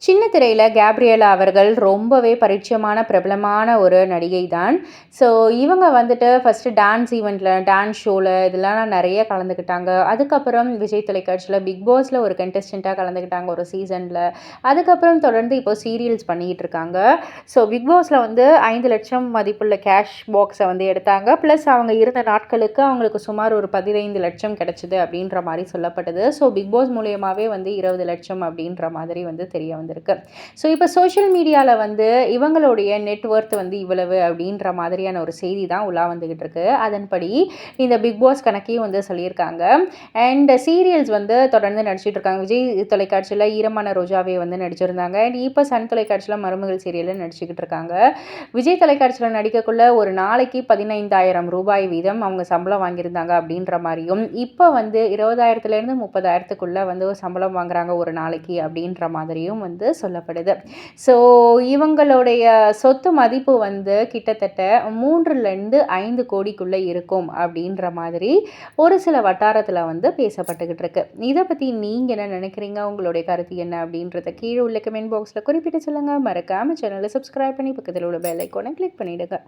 சின்ன திரையில கேப்ரியலா அவர்கள் ரொம்பவே பரிச்சயமான பிரபலமான ஒரு நடிகை தான். ஸோ இவங்க வந்துட்டு ஃபர்ஸ்ட்டு டான்ஸ் ஈவெண்ட்ல, டான்ஸ் ஷோல இதெல்லாம் நெறைய கலந்துக்கிட்டாங்க. அதுக்கப்புறம் விஜய் தொலைக்காட்சியில பிக் பாஸ்ல ஒரு கண்டஸ்டன்ட்டா கலந்துக்கிட்டாங்க ஒரு சீசன்ல. அதுக்கப்புறம் தொடர்ந்து இப்போ சீரியல்ஸ் பண்ணிக்கிட்டு இருக்காங்க. ஸோ பிக் பாஸ்ல வந்து 5,00,000 மதிப்புள்ள கேஷ் பாக்ஸ வந்து எடுத்தாங்க. ப்ளஸ் அவங்க இருந்த நாட்களுக்கு அவங்களுக்கு சுமார் ஒரு 15,00,000 கிடைச்சது அப்படின்ற மாரி சொல்லப்பட்டது. ஸோ பிக் பாஸ் மூலியமாவே வந்து 20,00,000 அப்படின்ற மாதிரி வந்து தெரிய வந்திருக்கு. ஸோ இப்போ சோஷியல் மீடியால வந்து இவங்களுடைய நெட் ஒர்த் வந்து இவ்வளவு அப்படின்ற மாதிரியான ஒரு செய்தி தான் உலா வந்துகிட்டு இருக்கு. அதன்படி இந்த பிக் பாஸ் கணக்கையும் வந்து சொல்லியிருக்காங்க. அண்ட் சீரியல்ஸ் வந்து தொடர்ந்து நடிச்சிட்டு இருக்காங்க. விஜய் தொலைக்காட்சியில் ஈரமான ரோஜாவே வந்து நடிச்சிருந்தாங்க. அண்ட் இப்போ சன் தொலைக்காட்சியில் மருமகள் சீரியலில் நடிச்சுக்கிட்டு இருக்காங்க. விஜய் தொலைக்காட்சியில் நடிக்கக்குள்ள ஒரு நாளைக்கு 15,000 ரூபாய் வீதம் அவங்க சம்பளம் வாங்கியிருந்தாங்க அப்படின்ற மாதிரியும், இப்போ வந்து 20,000லேருந்து 30,000த்துக்குள்ள வந்து சம்பளம் வாங்குறாங்க ஒரு நாளைக்கு அப்படின்ற மாதிரியும் வந்து சொல்லப்படுது. ஸோ இவங்களுடைய சொத்து மதிப்பு வந்து கிட்டத்தட்ட 3லேருந்து 5 கோடிக்குள்ள இருக்கும் அப்படின்ற மாதிரி ஒரு சில வட்டாரத்தில் வந்து பேசப்பட்டுக்கிட்டு இருக்கு. இதை பற்றி நீங்கள் என்ன நினைக்கிறீங்க? உங்களுடைய கருத்து என்ன அப்படின்றத கீழே உள்ள கமெண்ட் பாக்ஸில் குறிப்பிட்டு சொல்லுங்கள். மறக்காம சேனலை சப்ஸ்கிரைப் பண்ணி பக்கத்தில் உள்ள பெல் ஐக்கானை கிளிக் பண்ணிவிடுங்க.